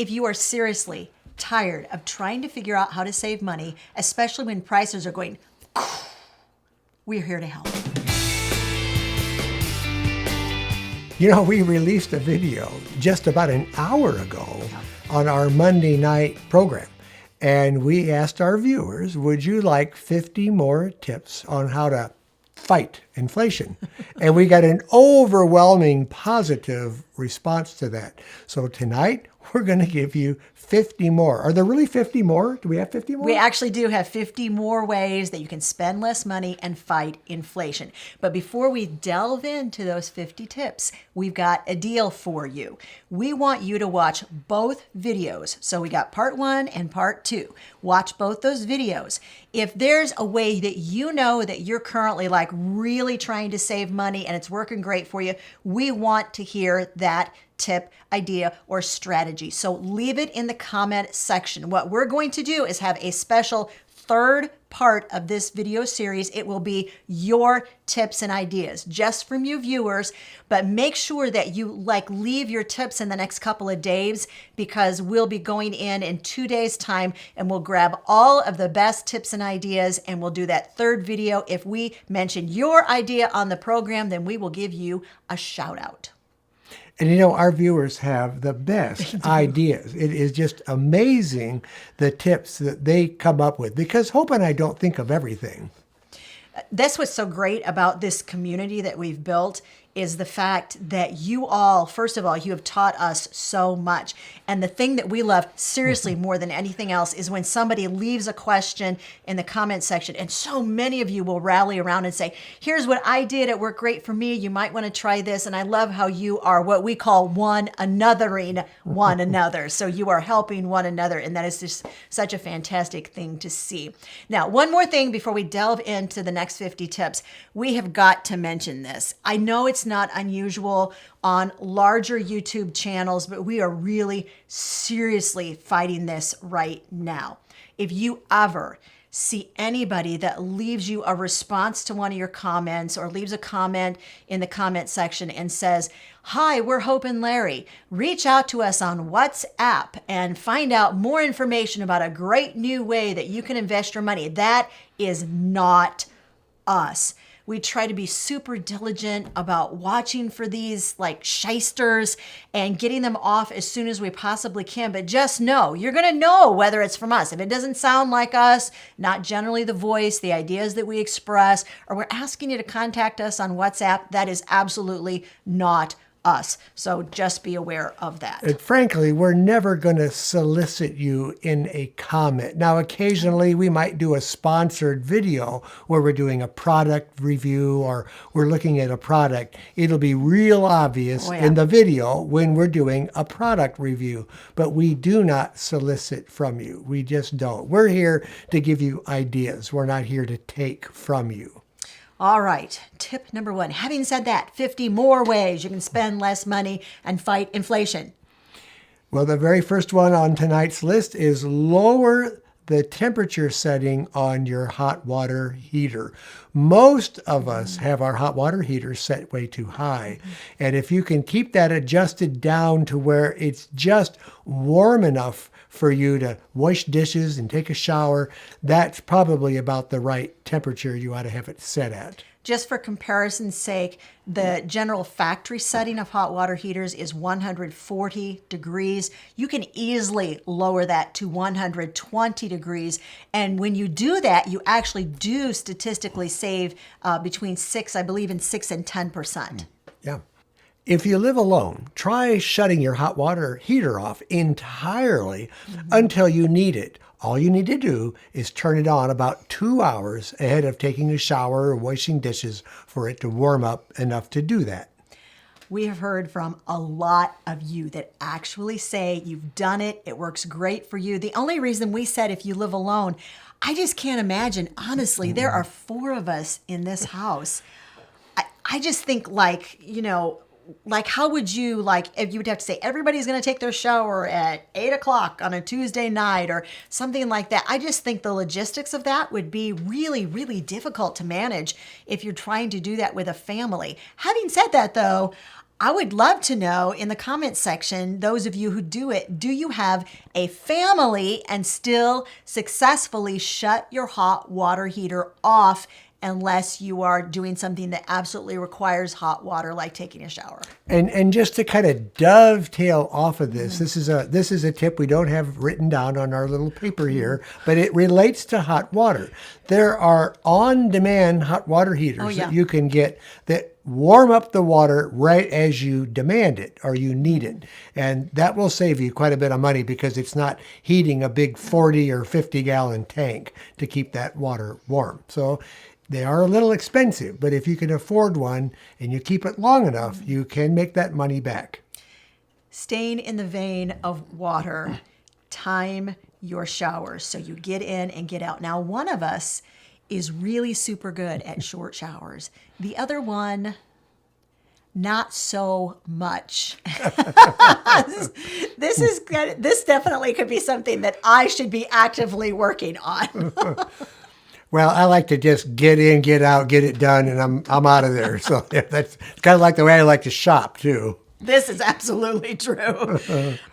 If you are seriously tired of trying to figure out how to save money, especially when prices are going, we're here to help. You know, we released a video just about an hour ago on our Monday night program. And we asked our viewers, would you like 50 more tips on how to fight inflation? And we got an overwhelming positive response to that. So tonight, we're going to give you 50 more. Are there really 50 more? Do we have 50 more? We actually do have 50 more ways that you can spend less money and fight inflation. But before we delve into those 50 tips, we've got a deal for you. We want you to watch both videos. So we got part 1 and part 2. Watch both those videos. If there's a way that you know that you're currently like really trying to save money and it's working great for you, we want to hear that tip, idea, or strategy. So leave it in the comment section. What we're going to do is have a special third part of this video series. It will be your tips and ideas just from you viewers, but make sure that you leave your tips in the next couple of days, because we'll be going in 2 days time and we'll grab all of the best tips and ideas and we'll do that third video. If we mention your idea on the program, then we will give you a shout out. And you know, our viewers have the best ideas. It is just amazing the tips that they come up with, because Hope and I don't think of everything. That's what's so great about this community that we've built, is the fact that you all, first of all, you have taught us so much. And the thing that we love seriously more than anything else is when somebody leaves a question in the comment section, and so many of you will rally around and say, here's what I did, it worked great for me, you might want to try this. And I love how you are what we call one anothering one another. So you are helping one another, and that is just such a fantastic thing to see. Now, one more thing before we delve into the next 50 tips, we have got to mention this. I know it's not unusual on larger YouTube channels, but we are really seriously fighting this right now. If you ever see anybody that leaves you a response to one of your comments, or leaves a comment in the comment section and says, hi, we're Hope and Larry, reach out to us on WhatsApp and find out more information about a great new way that you can invest your money. That is not us. We try to be super diligent about watching for these shysters and getting them off as soon as we possibly can. But just know, you're going to know whether it's from us. If it doesn't sound like us, not generally the voice, the ideas that we express, or we're asking you to contact us on WhatsApp, that is absolutely not us. So just be aware of that. And frankly, we're never going to solicit you in a comment. Now, occasionally we might do a sponsored video where we're doing a product review or we're looking at a product. It'll be real obvious in the video when we're doing a product review, but we do not solicit from you. We just don't. We're here to give you ideas. We're not here to take from you. All right, tip number 1. Having said that, 50 more ways you can spend less money and fight inflation. Well, the very first one on tonight's list is lower the temperature setting on your hot water heater. Most of us have our hot water heater set way too high. And if you can keep that adjusted down to where it's just warm enough for you to wash dishes and take a shower, that's probably about the right temperature you ought to have it set at. Just for comparison's sake, the general factory setting of hot water heaters is 140 degrees. You can easily lower that to 120 degrees. And when you do that, you actually do statistically save between 6 and 10%. Yeah. If you live alone, try shutting your hot water heater off entirely until you need it. All you need to do is turn it on about 2 hours ahead of taking a shower or washing dishes for it to warm up enough to do that. We have heard from a lot of you that actually say you've done it. It works great for you. The only reason we said if you live alone, I just can't imagine. Honestly, there are 4 of us in this house. I just think how would you, if you would have to say everybody's going to take their shower at 8 o'clock on a Tuesday night or something like that. I just think the logistics of that would be really, really difficult to manage if you're trying to do that with a family. Having said that, though, I would love to know in the comments section, those of you who do it, do you have a family and still successfully shut your hot water heater off unless you are doing something that absolutely requires hot water, like taking a shower? And just to kind of dovetail off of this, this is a tip we don't have written down on our little paper here, but it relates to hot water. There are on-demand hot water heaters that you can get that warm up the water right as you demand it or you need it. And that will save you quite a bit of money because it's not heating a big 40 or 50 gallon tank to keep that water warm. So they are a little expensive, but if you can afford one and you keep it long enough, you can make that money back. Staying in the vein of water, time your showers so you get in and get out. Now, one of us is really super good at short showers. The other one, not so much. This definitely could be something that I should be actively working on. Well, I like to just get in, get out, get it done, and I'm out of there. So that's kind of like the way I like to shop too. This is absolutely true.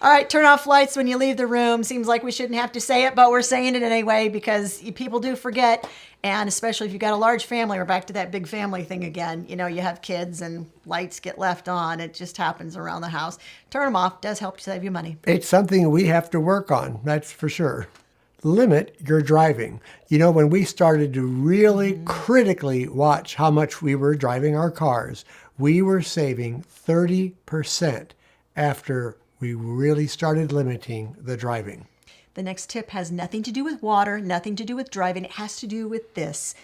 All right, turn off lights when you leave the room. Seems like we shouldn't have to say it, but we're saying it anyway because people do forget. And especially if you've got a large family, we're back to that big family thing again. You know, you have kids and lights get left on. It just happens around the house. Turn them off. Does help save you money. It's something we have to work on, that's for sure. Limit your driving. You know, when we started to really critically watch how much we were driving our cars, we were saving 30% after we really started limiting the driving. The next tip has nothing to do with water, nothing to do with driving. It has to do with this.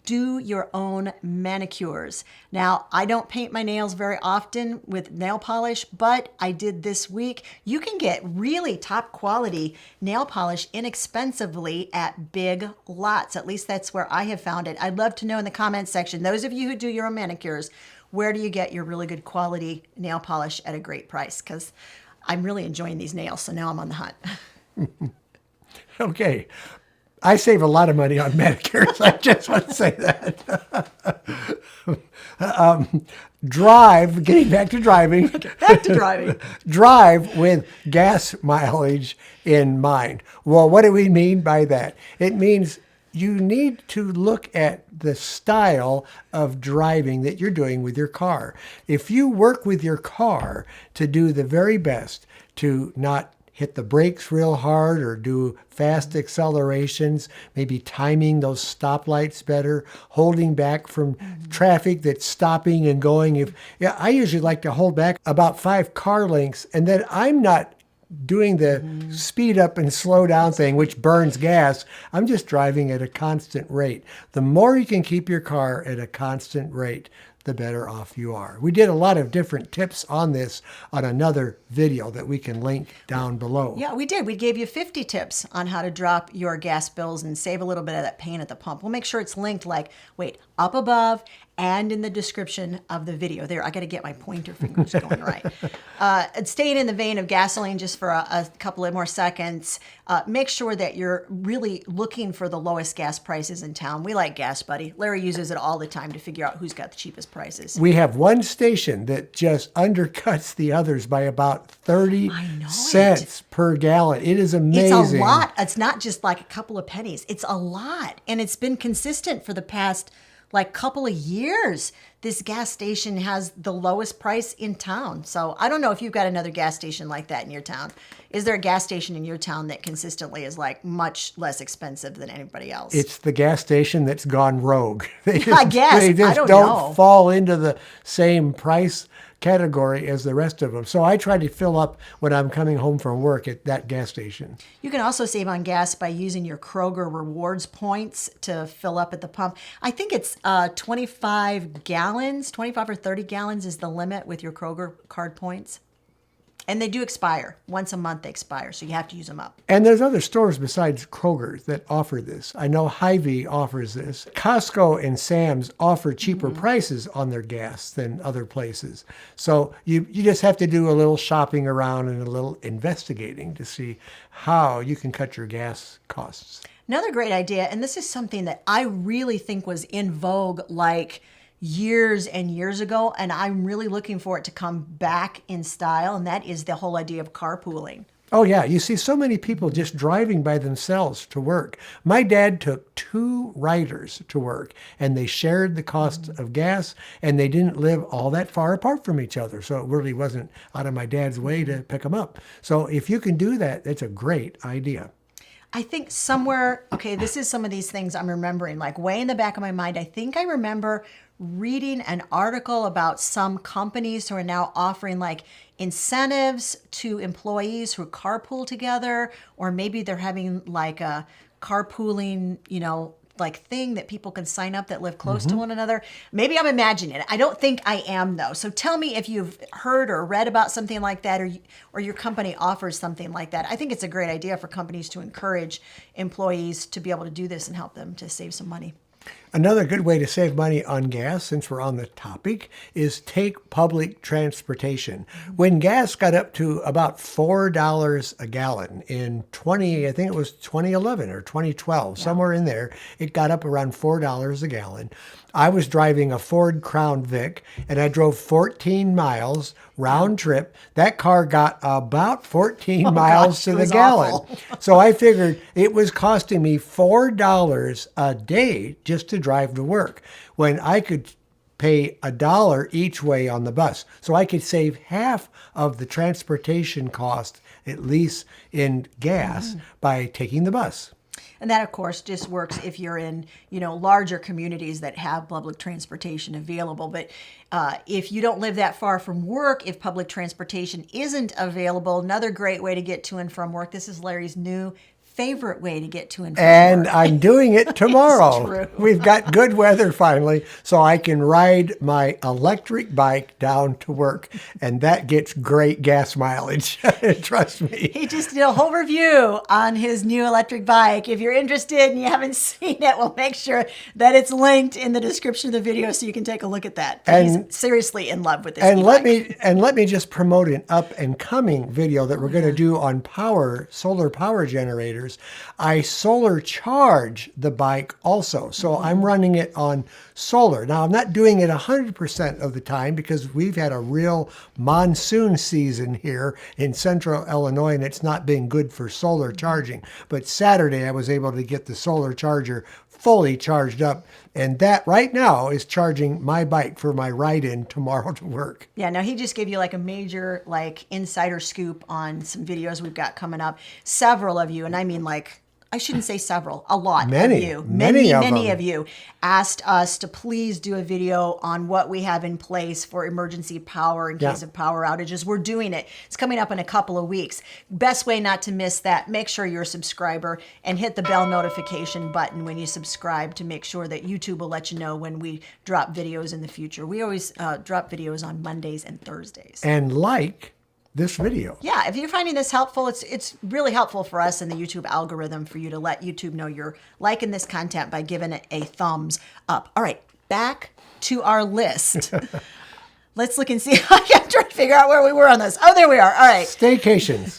Do your own manicures. Now, I don't paint my nails very often with nail polish, but I did this week. You can get really top quality nail polish inexpensively at Big Lots. At least that's where I have found it. I'd love to know in the comments section, those of you who do your own manicures, where do you get your really good quality nail polish at a great price? Because I'm really enjoying these nails, so now I'm on the hunt. Okay. I save a lot of money on manicures. I just want to say that. Getting back to driving. Back to driving. Drive with gas mileage in mind. Well, what do we mean by that? It means you need to look at the style of driving that you're doing with your car. If you work with your car to do the very best, to not hit the brakes real hard or do fast accelerations, maybe timing those stoplights better, holding back from traffic that's stopping and going. I usually like to hold back about 5 car lengths, and then I'm not doing the speed up and slow down thing, which burns gas. I'm just driving at a constant rate. The more you can keep your car at a constant rate, the better off you are. We did a lot of different tips on this on another video that we can link down below. Yeah, we did. We gave you 50 tips on how to drop your gas bills and save a little bit of that pain at the pump. We'll make sure it's linked up above and in the description of the video. There, I got to get my pointer fingers going right. Staying in the vein of gasoline just for a couple of more seconds, make sure that you're really looking for the lowest gas prices in town. We like Gas Buddy. Larry uses it all the time to figure out who's got the cheapest prices. We have one station that just undercuts the others by about 30 cents per gallon. It is amazing. It's a lot. It's not just like a couple of pennies. It's a lot. And it's been consistent for the past couple of years. This gas station has the lowest price in town. So I don't know if you've got another gas station like that in your town. Is there a gas station in your town that consistently is much less expensive than anybody else? It's the gas station that's gone rogue. They don't don't fall into the same price category as the rest of them. So I try to fill up when I'm coming home from work at that gas station. You can also save on gas by using your Kroger rewards points to fill up at the pump. I think it's 25 gallons, 25 or 30 gallons is the limit with your Kroger card points. And they do expire. Once a month they expire, so you have to use them up. And there's other stores besides Kroger that offer this. I know Hy-Vee offers this. Costco and Sam's offer cheaper prices on their gas than other places. So you just have to do a little shopping around and a little investigating to see how you can cut your gas costs. Another great idea, and this is something that I really think was in vogue years and years ago, and I'm really looking for it to come back in style, and that is the whole idea of carpooling. Oh, yeah. You see so many people just driving by themselves to work. My dad took 2 riders to work, and they shared the cost of gas, and they didn't live all that far apart from each other. So it really wasn't out of my dad's way to pick them up. So if you can do that, that's a great idea. I think somewhere, okay, this is some of these things I'm remembering, like way in the back of my mind. I think I remember reading an article about some companies who are now offering like incentives to employees who carpool together, or maybe they're having like a carpooling, like thing that people can sign up that live close to one another. Maybe I'm imagining it. I don't think I am though. So tell me if you've heard or read about something like that, or your company offers something like that. I think it's a great idea for companies to encourage employees to be able to do this and help them to save some money. Another good way to save money on gas, since we're on the topic, is take public transportation. When gas got up to about $4 a gallon in I think it was 2011 or 2012, somewhere in there, it got up around $4 a gallon. I was driving a Ford Crown Vic, and I drove 14 miles round trip. That car got about 14 miles to the gallon. So I figured it was costing me $4 a day just to drive to work, when I could pay $1 each way on the bus. So I could save half of the transportation cost, at least in gas, by taking the bus. And that, of course, just works if you're in, larger communities that have public transportation available. But if you don't live that far from work, if public transportation isn't available, another great way to get to and from work. This is Larry's new favorite way to get to and from and work. I'm doing it tomorrow. It's true. We've got good weather finally, so I can ride my electric bike down to work, and that gets great gas mileage. Trust me. He just did a whole review on his new electric bike. If you're interested and you haven't seen it, we'll make sure that it's linked in the description of the video so you can take a look at that. He's seriously in love with this And new let bike. let me just promote an up and coming video that we're going to do on solar power generators. I solar charge the bike also. So I'm running it on solar. Now, I'm not doing it 100% of the time because we've had a real monsoon season here in central Illinois, and it's not been good for solar charging. But Saturday, I was able to get the solar charger fully charged up, and that right now is charging my bike for my ride-in tomorrow to work. Yeah, no, he just gave you like a major insider scoop on some videos we've got coming up. Several of you, and I mean I shouldn't say several, a lot of you. Many of you asked us to please do a video on what we have in place for emergency power in case of power outages. We're doing it. It's coming up in a couple of weeks. Best way not to miss that, make sure you're a subscriber and hit the bell notification button when you subscribe to make sure that YouTube will let you know when we drop videos in the future. We always drop videos on Mondays and Thursdays. And this video. Yeah, if you're finding this helpful, it's really helpful for us in the YouTube algorithm for you to let YouTube know you're liking this content by giving it a thumbs up. All right, back to our list. Let's look and see. I'm trying to figure out where we were on this. Oh, there we are. All right. Staycations.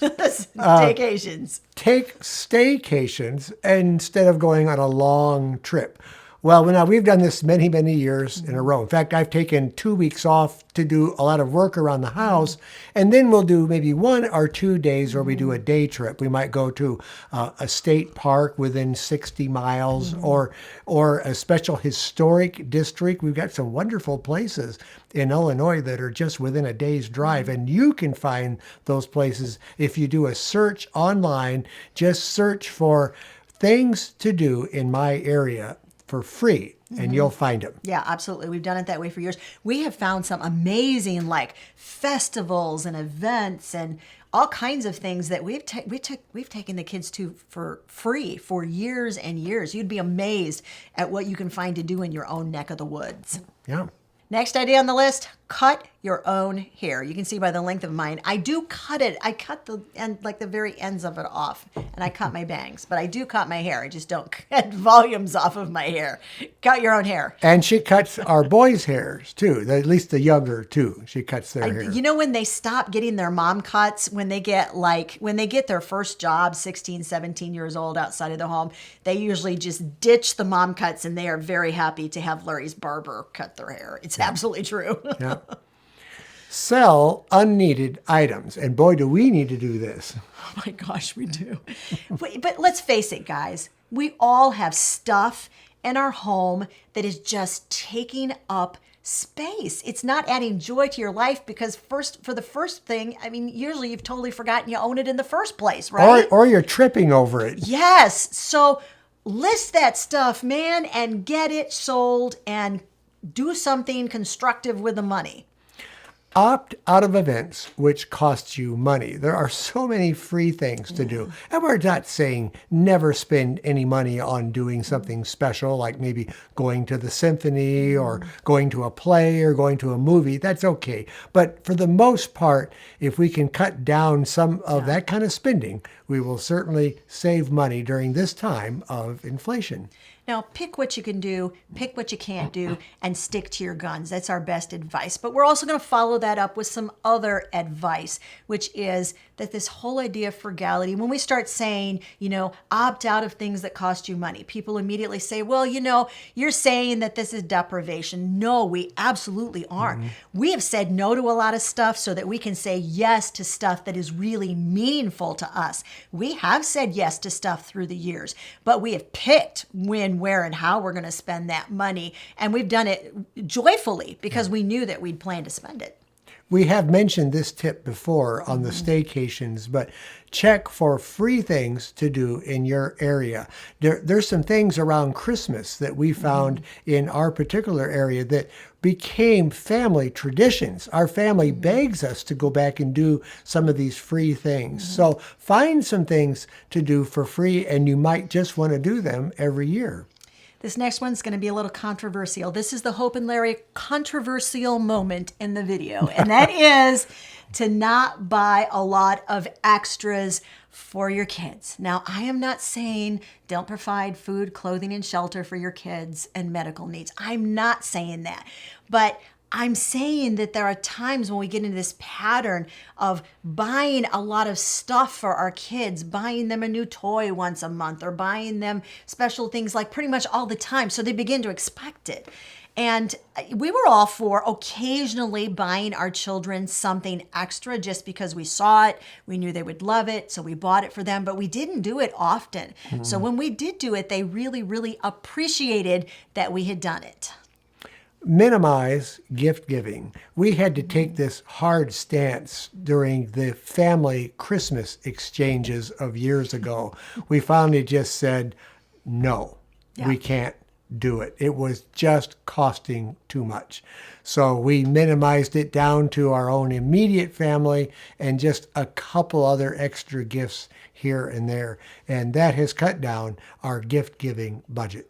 Staycations. Take staycations instead of going on a long trip. Well, now we've done this many, many years in a row. In fact, I've taken 2 weeks off to do a lot of work around the house, and then we'll do maybe 1 or 2 days where we do a day trip. We might go to a state park within 60 miles or a special historic district. We've got some wonderful places in Illinois that are just within a day's drive, and you can find those places if you do a search online. Just search for things to do in my area for free, and you'll find them. Yeah, absolutely. We've done it that way for years. We have found some amazing festivals and events and all kinds of things that we've taken the kids to for free for years and years. You'd be amazed at what you can find to do in your own neck of the woods. Yeah. Next idea on the list, cut your own hair. You can see by the length of mine. I do cut it. I cut the end, like the very ends of it off, and I cut my bangs. But I do cut my hair. I just don't cut volumes off of my hair. Cut your own hair. And she cuts our boys' hairs too. At least the younger too. She cuts their hair. You know, when they stop getting their mom cuts, when they get their first job, 16, 17 years old outside of the home, they usually just ditch the mom cuts, and they are very happy to have Larry's barber cut their hair. It's absolutely true. Yeah. Sell unneeded items. And boy, do we need to do this. Oh my gosh, we do. But let's face it, guys. We all have stuff in our home that is just taking up space. It's not adding joy to your life because for the first thing, I mean, usually you've totally forgotten you own it in the first place, right? Or you're tripping over it. Yes. So list that stuff, man, and get it sold and do something constructive with the money. Opt out of events which cost you money. There are so many free things to do. And we're not saying never spend any money on doing something special, like maybe going to the symphony or going to a play or going to a movie. That's okay. But for the most part, if we can cut down some of that kind of spending, we will certainly save money during this time of inflation. Now, pick what you can do, pick what you can't do, and stick to your guns. That's our best advice. But we're also going to follow that up with some other advice, which is that this whole idea of frugality, when we start saying, opt out of things that cost you money, people immediately say, well, you're saying that this is deprivation. No, we absolutely aren't. We have said no to a lot of stuff so that we can say yes to stuff that is really meaningful to us. We have said yes to stuff through the years, but we have picked when, where, and how we're going to spend that money. And we've done it joyfully because we knew that we'd planned to spend it. We have mentioned this tip before on the Staycations, but check for free things to do in your area. There's some things around Christmas that we found in our particular area that became family traditions. Our family begs us to go back and do some of these free things. So find some things to do for free, and you might just want to do them every year. This next one's going to be a little controversial. This is the Hope and Larry controversial moment in the video, and that is to not buy a lot of extras for your kids. Now, I am not saying don't provide food, clothing, and shelter for your kids and medical needs. I'm not saying that. But I'm saying that there are times when we get into this pattern of buying a lot of stuff for our kids, buying them a new toy once a month or buying them special things like pretty much all the time. So they begin to expect it. And we were all for occasionally buying our children something extra just because we saw it. We knew they would love it, so we bought it for them, but we didn't do it often. So when we did do it, they really, really appreciated that we had done it. Minimize gift giving. We had to take this hard stance during the family Christmas exchanges of years ago. We finally just said, no, we can't do it. It was just costing too much. So we minimized it down to our own immediate family and just a couple other extra gifts here and there. And that has cut down our gift giving budget.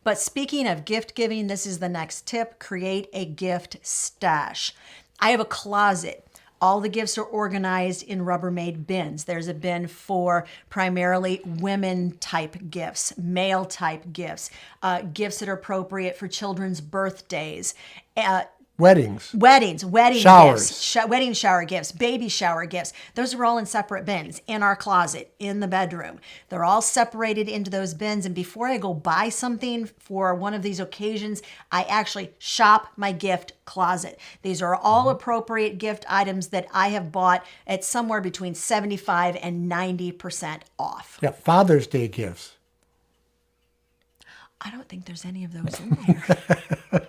But speaking of gift giving, this is the next tip. Create a gift stash. I have a closet. All the gifts are organized in Rubbermaid bins. There's a bin for primarily women type gifts, male type gifts, gifts that are appropriate for children's birthdays, weddings, wedding showers, gifts, wedding shower gifts, baby shower gifts. Those are all in separate bins in our closet, in the bedroom. They're all separated into those bins. And before I go buy something for one of these occasions, I actually shop my gift closet. These are all appropriate gift items that I have bought at somewhere between 75 and 90% off. Yeah, Father's Day gifts. I don't think there's any of those in there.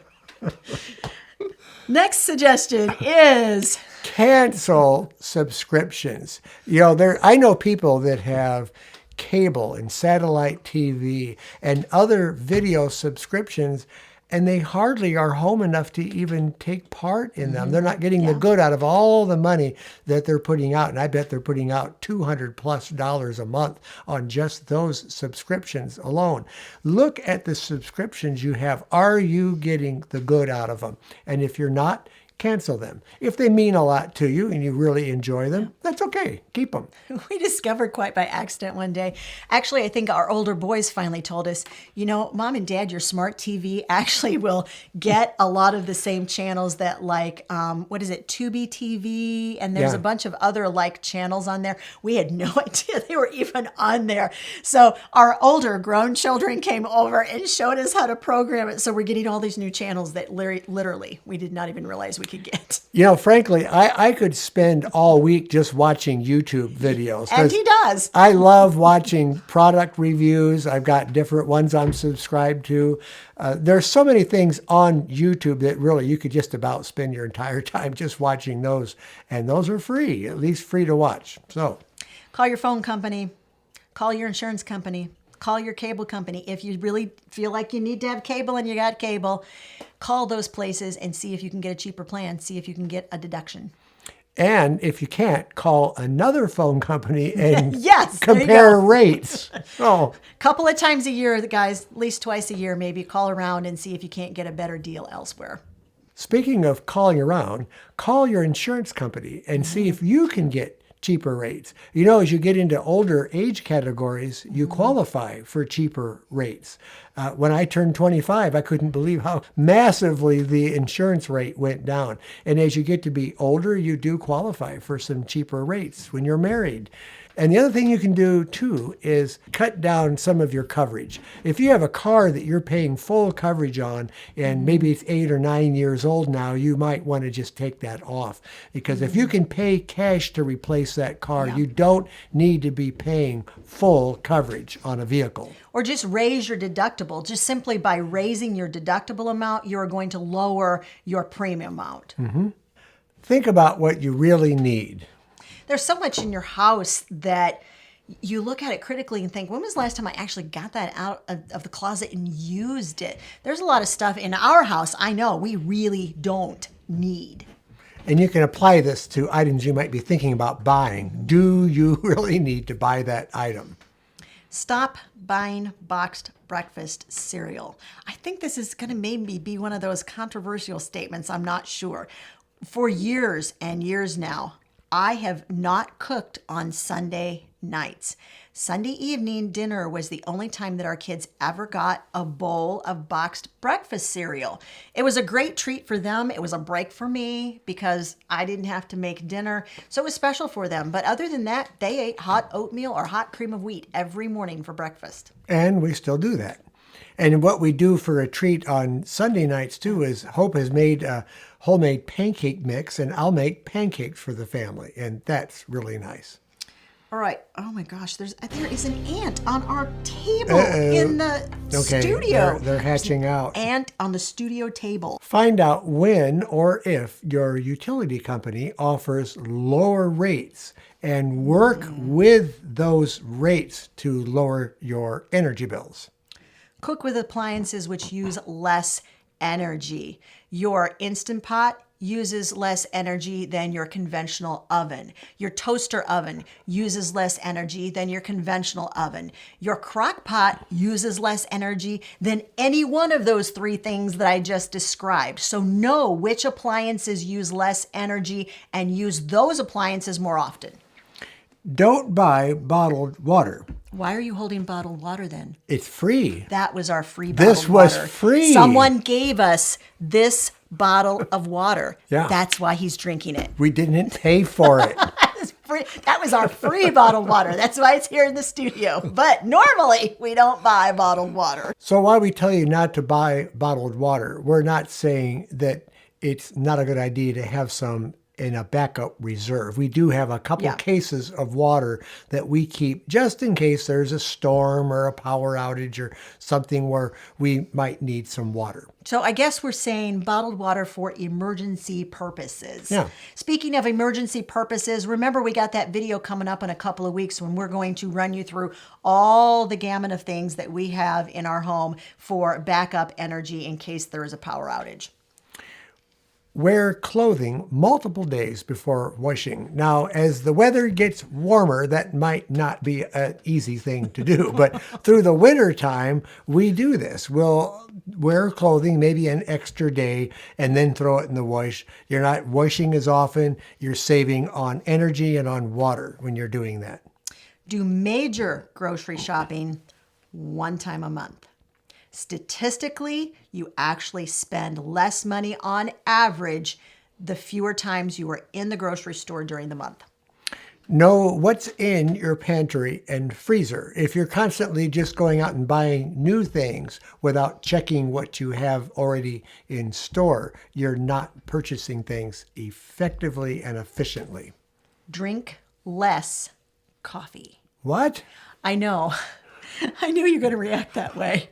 Next suggestion is cancel subscriptions. I know people that have cable and satellite TV and other video subscriptions, and they hardly are home enough to even take part in them. They're not getting the good out of all the money that they're putting out. And I bet they're putting out $200+ a month on just those subscriptions alone. Look at the subscriptions you have. Are you getting the good out of them? And if you're not, cancel them. If they mean a lot to you and you really enjoy them, that's okay. Keep them. We discovered quite by accident one day. Actually, I think our older boys finally told us, Mom and Dad, your smart TV actually will get a lot of the same channels that Tubi TV, and there's a bunch of other channels on there. We had no idea they were even on there. So our older grown children came over and showed us how to program it. So we're getting all these new channels that literally we did not even realize we could get. Frankly, I could spend all week just watching YouTube videos. And he does. I love watching product reviews. I've got different ones I'm subscribed to. There's so many things on YouTube that really you could just about spend your entire time just watching those. And those are free, at least free to watch. So call your phone company, call your insurance company, call your cable company. If you really feel like you need to have cable and you got cable, call those places and see if you can get a cheaper plan. See if you can get a deduction. And if you can't, call another phone company and yes, compare rates. Oh, couple of times a year, guys, at least twice a year, maybe call around and see if you can't get a better deal elsewhere. Speaking of calling around, call your insurance company and see if you can get cheaper rates. As you get into older age categories, you qualify for cheaper rates. When I turned 25, I couldn't believe how massively the insurance rate went down. And as you get to be older, you do qualify for some cheaper rates when you're married. And the other thing you can do too is cut down some of your coverage. If you have a car that you're paying full coverage on and maybe it's 8 or 9 years old now, you might want to just take that off. Because if you can pay cash to replace that car, you don't need to be paying full coverage on a vehicle. Or just raise your deductible. Just simply by raising your deductible amount, you're going to lower your premium amount. Mm-hmm. Think about what you really need. There's so much in your house that you look at it critically and think, when was the last time I actually got that out of the closet and used it? There's a lot of stuff in our house I know we really don't need. And you can apply this to items you might be thinking about buying. Do you really need to buy that item? Stop buying boxed breakfast cereal. I think this is going to maybe be one of those controversial statements. I'm not sure. For years and years now, I have not cooked on Sunday nights. Sunday evening dinner was the only time that our kids ever got a bowl of boxed breakfast cereal. It was a great treat for them. It was a break for me because I didn't have to make dinner. So it was special for them. But other than that, they ate hot oatmeal or hot cream of wheat every morning for breakfast. And we still do that. And what we do for a treat on Sunday nights too is Hope has made a homemade pancake mix, and I'll make pancakes for the family. And that's really nice. All right. Oh my gosh, there is an ant on our table in the studio. They're hatching out. Ant on the studio table. Find out when or if your utility company offers lower rates and work with those rates to lower your energy bills. Cook with appliances which use less energy. Your Instant Pot uses less energy than your conventional oven. Your toaster oven uses less energy than your conventional oven. Your crock pot uses less energy than any one of those three things that I just described. So know which appliances use less energy and use those appliances more often. Don't buy bottled water. Why are you holding bottled water then? It's free. That was our free bottled water. This was free. Someone gave us this bottle of water. Yeah. That's why he's drinking it. We didn't pay for it. That was our free bottled water. That's why it's here in the studio. But normally we don't buy bottled water. So while we tell you not to buy bottled water, we're not saying that it's not a good idea to have some in a backup reserve. We do have a couple cases of water that we keep just in case there's a storm or a power outage or something where we might need some water. So I guess we're saying bottled water for emergency purposes. Yeah. Speaking of emergency purposes, remember we got that video coming up in a couple of weeks when we're going to run you through all the gamut of things that we have in our home for backup energy in case there is a power outage. Wear clothing multiple days before washing. Now, as the weather gets warmer, that might not be an easy thing to do, but through the winter time, we do this. We'll wear clothing maybe an extra day and then throw it in the wash. You're not washing as often. You're saving on energy and on water when you're doing that. Do major grocery shopping one time a month. Statistically, you actually spend less money on average the fewer times you are in the grocery store during the month. Know what's in your pantry and freezer. If you're constantly just going out and buying new things without checking what you have already in store, you're not purchasing things effectively and efficiently. Drink less coffee. What? I know. I knew you were going to react that way.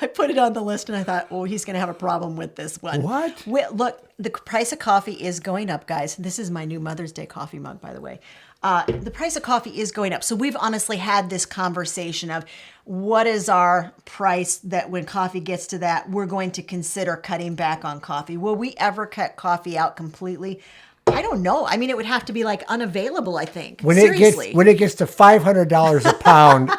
I put it on the list and I thought, oh, he's going to have a problem with this one. What? Look, the price of coffee is going up, guys. This is my new Mother's Day coffee mug, by the way. The price of coffee is going up. So we've honestly had this conversation of what is our price that when coffee gets to that, we're going to consider cutting back on coffee. Will we ever cut coffee out completely? I don't know. I mean, it would have to be like unavailable, I think. Seriously. When it gets to $500 a pound,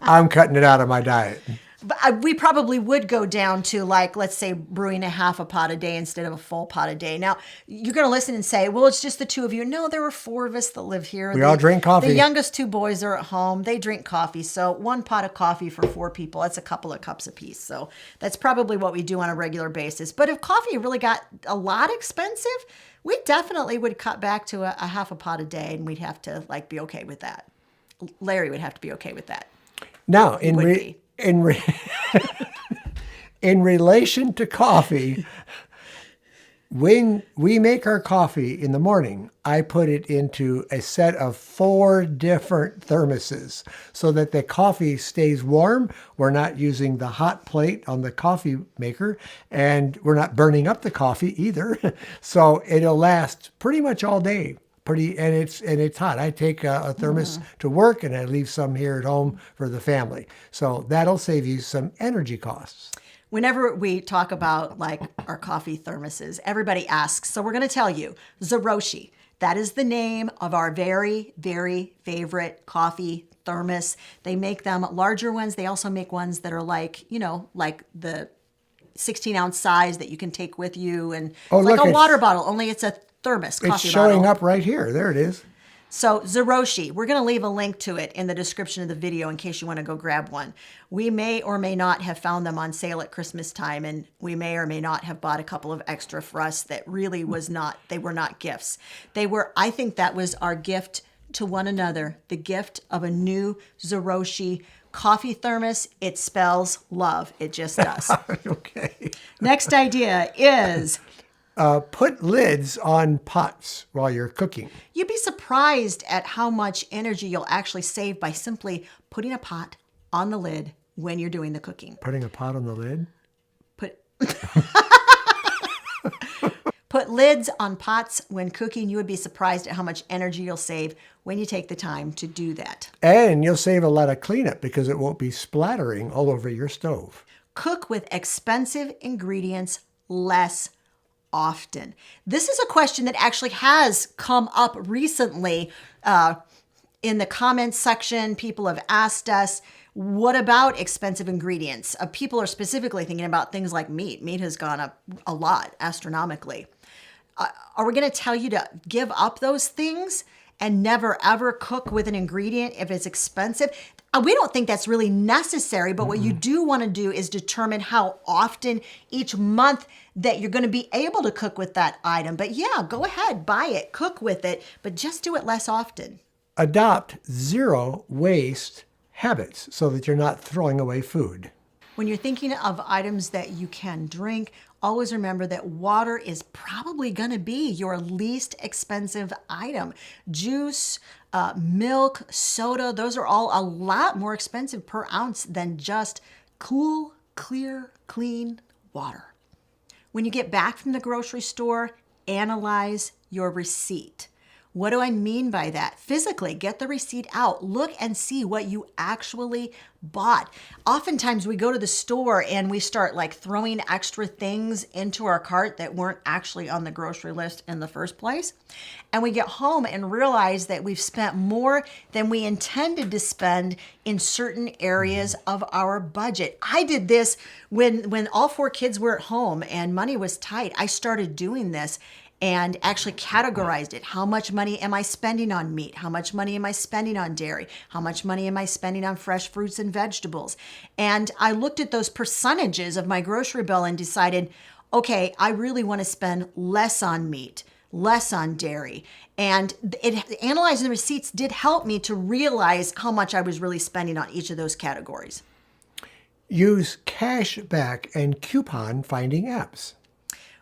I'm cutting it out of my diet. But we probably would go down to like, let's say, brewing a half a pot a day instead of a full pot a day. Now, you're going to listen and say, well, it's just the two of you. No, there were 4 of us that live here. We all drink coffee. The youngest 2 boys are at home. They drink coffee. So 1 pot of coffee for 4 people, that's a couple of cups apiece. So that's probably what we do on a regular basis. But if coffee really got a lot expensive, we definitely would cut back to a half a pot a day, and we'd have to like be okay with that. Larry would have to be okay with that. Now, in relation to coffee, when we make our coffee in the morning, I put it into a set of 4 different thermoses so that the coffee stays warm. We're not using the hot plate on the coffee maker, and we're not burning up the coffee either. So it'll last pretty much all day. And it's hot. I take a thermos to work and I leave some here at home for the family. So that'll save you some energy costs. Whenever we talk about like our coffee thermoses, everybody asks. So we're going to tell you, Zeroshi. That is the name of our very, very favorite coffee thermos. They make them larger ones. They also make ones that are like, like the 16-ounce size that you can take with you. And like a water bottle, only it's a thermos, coffee bottle. It's showing up right here. There it is. So Zeroshi, we're going to leave a link to it in the description of the video in case you want to go grab one. We may or may not have found them on sale at Christmas time, and we may or may not have bought a couple of extra for us that really they were not gifts. I think that was our gift to one another, the gift of a new Zeroshi coffee thermos. It spells love. It just does. Okay. Next idea is... put lids on pots while you're cooking. You'd be surprised at how much energy you'll actually save by simply putting a pot on the lid when you're doing the cooking. Putting a pot on the lid? Put lids on pots when cooking. You would be surprised at how much energy you'll save when you take the time to do that. And you'll save a lot of cleanup because it won't be splattering all over your stove. Cook with expensive ingredients less often. This is a question that actually has come up recently in the comments section. People have asked us, what about expensive ingredients? People are specifically thinking about things like meat. Meat has gone up a lot, astronomically. Are we going to tell you to give up those things and never ever cook with an ingredient if it's expensive? We don't think that's really necessary, but what you do want to do is determine how often each month that you're going to be able to cook with that item. But yeah, go ahead, buy it, cook with it, but just do it less often. Adopt zero waste habits so that you're not throwing away food. When you're thinking of items that you can drink, always remember that water is probably going to be your least expensive item. Juice, milk, soda, those are all a lot more expensive per ounce than just cool, clear, clean water. When you get back from the grocery store, analyze your receipt. What do I mean by that? Physically, get the receipt out. Look and see what you actually bought. Oftentimes we go to the store and we start like throwing extra things into our cart that weren't actually on the grocery list in the first place. And we get home and realize that we've spent more than we intended to spend in certain areas of our budget. I did this when all 4 kids were at home and money was tight. I started doing this and actually categorized it. How much money am I spending on meat? How much money am I spending on dairy? How much money am I spending on fresh fruits and vegetables? And I looked at those percentages of my grocery bill and decided, okay, I really want to spend less on meat, less on dairy. And analyzing the receipts did help me to realize how much I was really spending on each of those categories. Use cashback and coupon finding apps.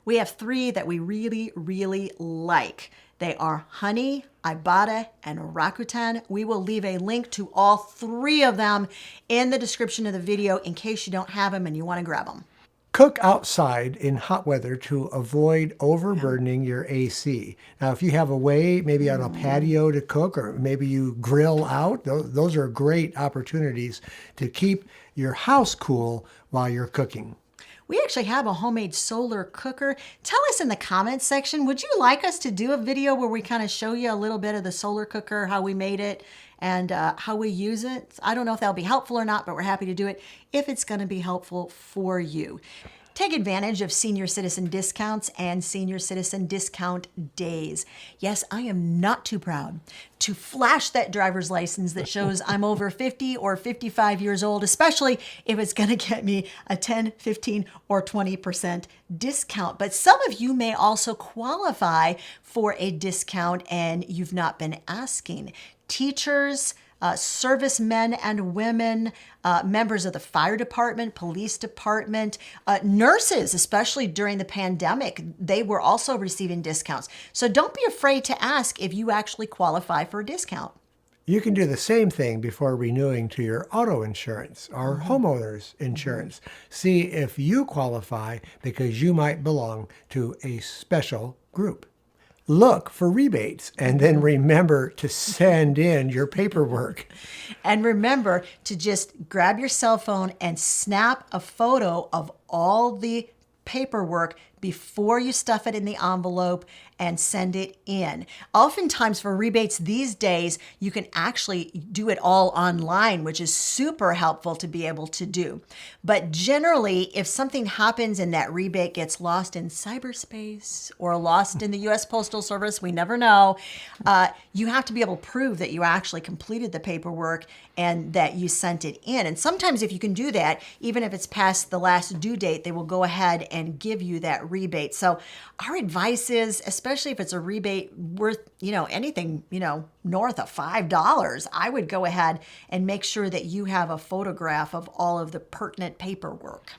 We have 3 that we really, really like. They are Honey, Ibotta, and Rakuten. We will leave a link to all 3 of them in the description of the video in case you don't have them and you want to grab them. Cook outside in hot weather to avoid overburdening your AC. Now, if you have a way, maybe on a patio to cook, or maybe you grill out, those are great opportunities to keep your house cool while you're cooking. We actually have a homemade solar cooker. Tell us in the comments section, would you like us to do a video where we kind of show you a little bit of the solar cooker, how we made it, and how we use it? I don't know if that'll be helpful or not, but we're happy to do it if it's going to be helpful for you. Take advantage of senior citizen discounts and senior citizen discount days. Yes, I am not too proud to flash that driver's license that shows I'm over 50 or 55 years old, especially if it's going to get me a 10, 15, or 20% discount. But some of you may also qualify for a discount and you've not been asking. Teachers, servicemen and women, members of the fire department, police department, nurses, especially during the pandemic, they were also receiving discounts. So don't be afraid to ask if you actually qualify for a discount. You can do the same thing before renewing to your auto insurance or homeowner's insurance. See if you qualify because you might belong to a special group. Look for rebates and then remember to send in your paperwork. And remember to just grab your cell phone and snap a photo of all the paperwork before you stuff it in the envelope and send it in. Oftentimes for rebates these days, you can actually do it all online, which is super helpful to be able to do. But generally, if something happens and that rebate gets lost in cyberspace or lost in the U.S. Postal Service, we never know, you have to be able to prove that you actually completed the paperwork and that you sent it in. And sometimes if you can do that, even if it's past the last due date, they will go ahead and give you that rebate. So our advice is, especially if it's a rebate worth, anything, north of $5, I would go ahead and make sure that you have a photograph of all of the pertinent paperwork.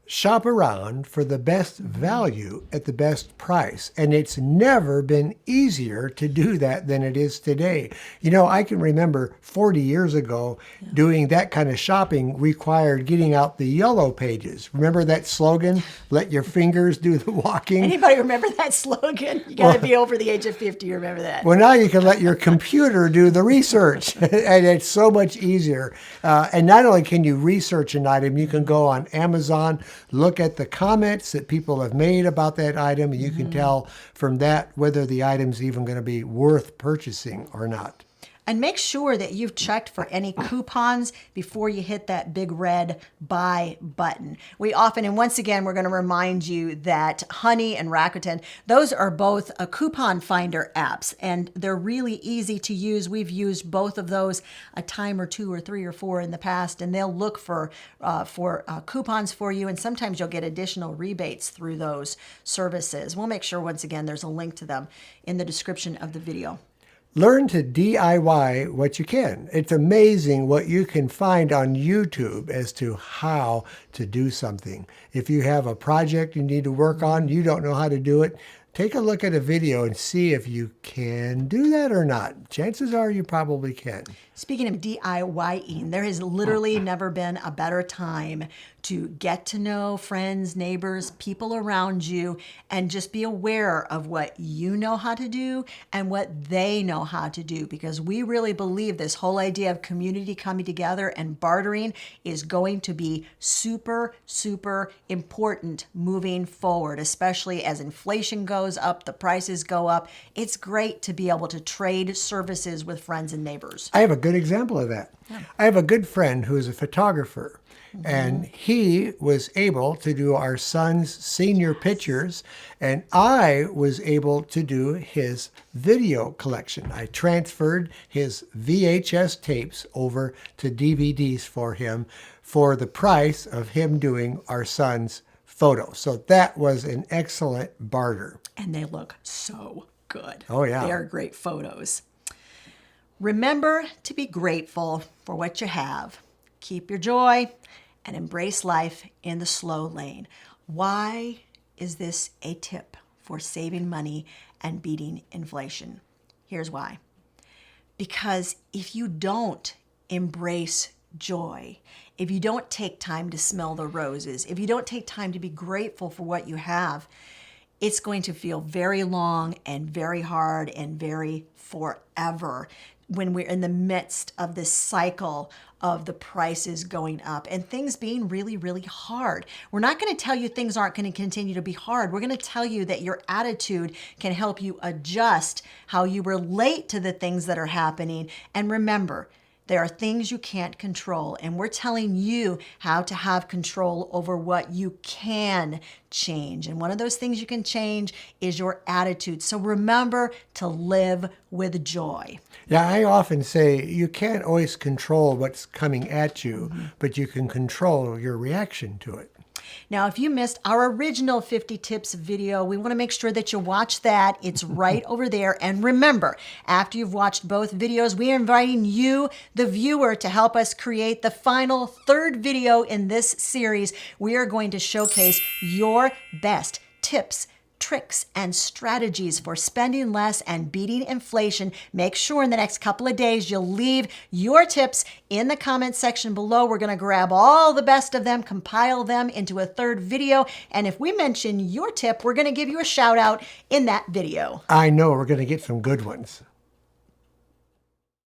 Shop around for the best value at the best price. And it's never been easier to do that than it is today. I can remember 40 years ago doing that kind of shopping required getting out the yellow pages. Remember that slogan? Let your fingers do the walking. Anybody remember that slogan? You got to be over the age of 50 to remember that. Well, now you can let your computer do the research. And it's so much easier. And not only can you research an item, you can go on Amazon, look at the comments that people have made about that item, and you can tell from that whether the item's even going to be worth purchasing or not. And make sure that you've checked for any coupons before you hit that big red buy button. We often, and once again, we're going to remind you that Honey and Rakuten, those are both a coupon finder apps, and they're really easy to use. We've used both of those a time or 2 or 3 or 4 in the past, and they'll look for coupons for you, and sometimes you'll get additional rebates through those services. We'll make sure, once again, there's a link to them in the description of the video. Learn to DIY what you can. It's amazing what you can find on YouTube as to how to do something. If you have a project you need to work on, you don't know how to do it, take a look at a video and see if you can do that or not. Chances are you probably can. Speaking of DIYing, there has literally never been a better time to get to know friends, neighbors, people around you, and just be aware of what you know how to do and what they know how to do. Because we really believe this whole idea of community coming together and bartering is going to be super, super important moving forward, especially as inflation goes up, the prices go up. It's great to be able to trade services with friends and neighbors. I have a good example of that. I have a good friend who is a photographer, and he was able to do our son's senior pictures, and I was able to do his video collection. I transferred his VHS tapes over to DVDs for him for the price of him doing our son's photos. So that was an excellent barter. And they look so good. Oh, yeah. They are great photos. Remember to be grateful for what you have. Keep your joy and embrace life in the slow lane. Why is this a tip for saving money and beating inflation? Here's why. Because if you don't embrace joy, if you don't take time to smell the roses, if you don't take time to be grateful for what you have, it's going to feel very long and very hard and very forever when we're in the midst of this cycle of the prices going up and things being really, really hard. We're not going to tell you things aren't going to continue to be hard. We're going to tell you that your attitude can help you adjust how you relate to the things that are happening. And remember, there are things you can't control, and we're telling you how to have control over what you can change. And one of those things you can change is your attitude. So remember to live with joy. Yeah, I often say you can't always control what's coming at you, but you can control your reaction to it. Now, if you missed our original 50 tips video, we want to make sure that you watch that. It's right over there. And remember, after you've watched both videos, we are inviting you, the viewer, to help us create the final third video in this series. We are going to showcase your best tips, tricks, and strategies for spending less and beating inflation. Make sure in the next couple of days you'll leave your tips in the comment section below. We're going to grab all the best of them, compile them into a third video, and if we mention your tip, we're going to give you a shout out in that video. I know we're going to get some good ones.